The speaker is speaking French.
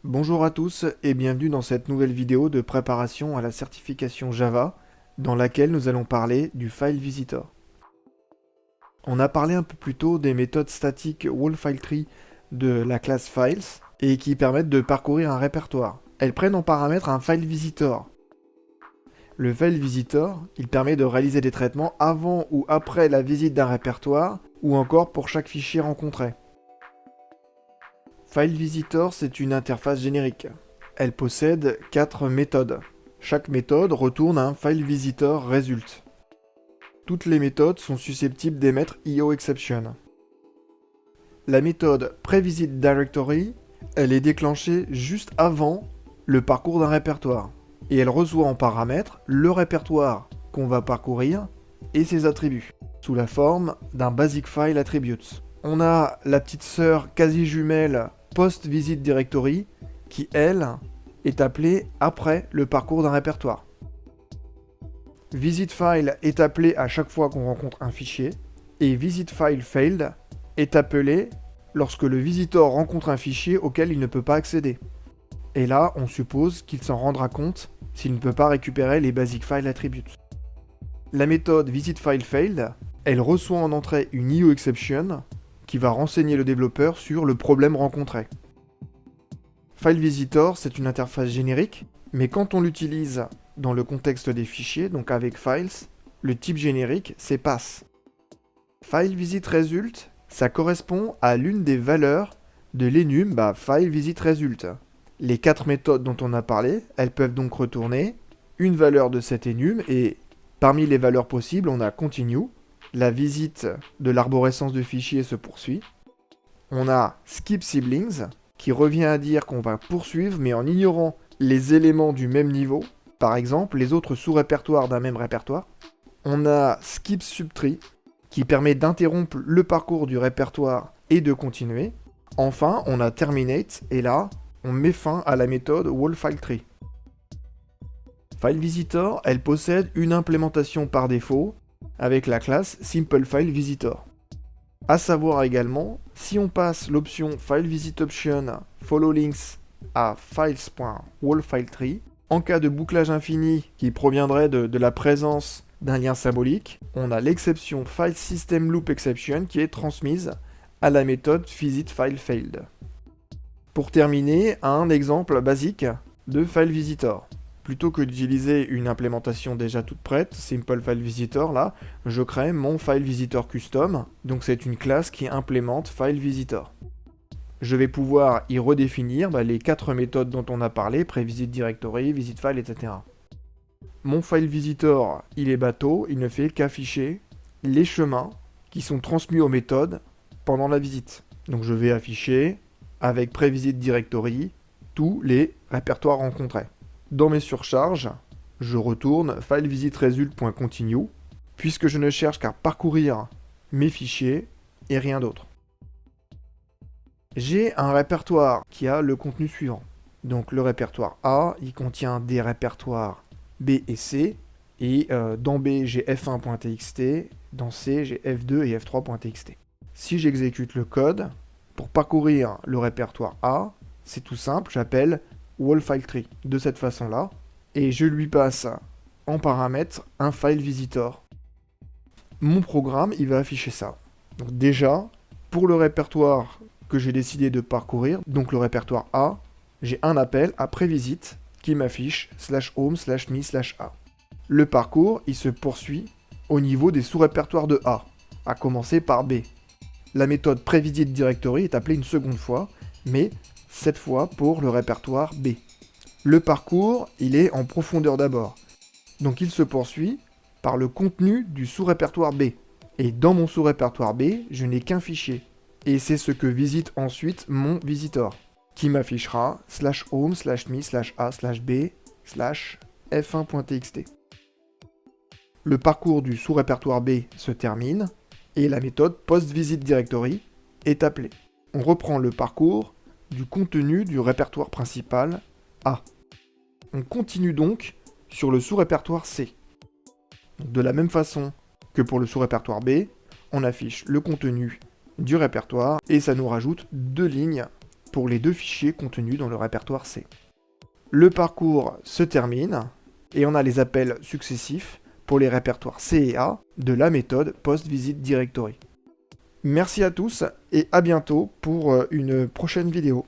Bonjour à tous et bienvenue dans cette nouvelle vidéo de préparation à la certification Java dans laquelle nous allons parler du File Visitor. On a parlé un peu plus tôt des méthodes statiques WallFileTree de la classe Files et qui permettent de parcourir un répertoire. Elles prennent en paramètre un File Visitor. Le File Visitor, il permet de réaliser des traitements avant ou après la visite d'un répertoire ou encore pour chaque fichier rencontré. File Visitor, c'est une interface générique. Elle possède 4 méthodes. Chaque méthode retourne un File Visitor Result. Toutes les méthodes sont susceptibles d'émettre IOException. La méthode PreVisitDirectory, elle est déclenchée juste avant le parcours d'un répertoire. Et elle reçoit en paramètre le répertoire qu'on va parcourir et ses attributs, sous la forme d'un Basic File Attributes. On a la petite sœur quasi jumelle PostVisitDirectory qui, elle, est appelée après le parcours d'un répertoire. VisitFile est appelé à chaque fois qu'on rencontre un fichier, et VisitFileFailed est appelé lorsque le visiteur rencontre un fichier auquel il ne peut pas accéder. Et là, on suppose qu'il s'en rendra compte s'il ne peut pas récupérer les Basic File Attributes. La méthode VisitFileFailed, elle reçoit en entrée une IOException qui va renseigner le développeur sur le problème rencontré. FileVisitor, c'est une interface générique, mais quand on l'utilise dans le contexte des fichiers, donc avec Files, le type générique, c'est Pass. FileVisitResult, ça correspond à l'une des valeurs de l'enum FileVisitResult. Les 4 méthodes dont on a parlé, elles peuvent donc retourner une valeur de cet enum, et parmi les valeurs possibles, on a Continue, la visite de l'arborescence de fichiers se poursuit. On a Skip Siblings, qui revient à dire qu'on va poursuivre, mais en ignorant les éléments du même niveau, par exemple les autres sous-répertoires d'un même répertoire. On a Skip Subtree, qui permet d'interrompre le parcours du répertoire et de continuer. Enfin, on a Terminate, et là, on met fin à la méthode WallFileTree. FileVisitor, elle possède une implémentation par défaut, avec la classe SimpleFileVisitor. A savoir également, si on passe l'option FileVisitOption Follow Links à files.wallFileTree, en cas de bouclage infini qui proviendrait de la présence d'un lien symbolique, on a l'exception FileSystemLoopException qui est transmise à la méthode VisitFileFailed. Pour terminer, un exemple basique de FileVisitor. Plutôt que d'utiliser une implémentation déjà toute prête, SimpleFileVisitor, là, je crée mon FileVisitor Custom, donc c'est une classe qui implémente FileVisitor. Je vais pouvoir y redéfinir les 4 méthodes dont on a parlé, PreVisitDirectory, VisitFile, etc. Mon FileVisitor, il est bateau, il ne fait qu'afficher les chemins qui sont transmis aux méthodes pendant la visite. Donc je vais afficher, avec PreVisitDirectory, tous les répertoires rencontrés. Dans mes surcharges, je retourne FileVisitResult.continue, puisque je ne cherche qu'à parcourir mes fichiers et rien d'autre. J'ai un répertoire qui a le contenu suivant. Donc le répertoire A, il contient des répertoires B et C, et dans B j'ai f1.txt, dans C j'ai f2 et f3.txt. Si j'exécute le code, pour parcourir le répertoire A, c'est tout simple, j'appelle WallFileTree de cette façon-là, et je lui passe en paramètre un file visitor. Mon programme, il va afficher ça. Donc déjà, pour le répertoire que j'ai décidé de parcourir, donc le répertoire A, j'ai un appel à previsit qui m'affiche /home/me/a. Le parcours, il se poursuit au niveau des sous-répertoires de A, à commencer par B. La méthode previsitDirectory est appelée une seconde fois, mais cette fois pour le répertoire B. Le parcours, il est en profondeur d'abord. Donc il se poursuit par le contenu du sous-répertoire B. Et dans mon sous-répertoire B, je n'ai qu'un fichier. Et c'est ce que visite ensuite mon visitor, qui m'affichera /home/me/a/b/f1.txt. Le parcours du sous-répertoire B se termine, et la méthode postVisitDirectory est appelée. On reprend le parcours du contenu du répertoire principal A. On continue donc sur le sous-répertoire C. De la même façon que pour le sous-répertoire B, on affiche le contenu du répertoire et ça nous rajoute 2 lignes pour les deux fichiers contenus dans le répertoire C. Le parcours se termine et on a les appels successifs pour les répertoires C et A de la méthode PostVisitDirectory. Merci à tous et à bientôt pour une prochaine vidéo.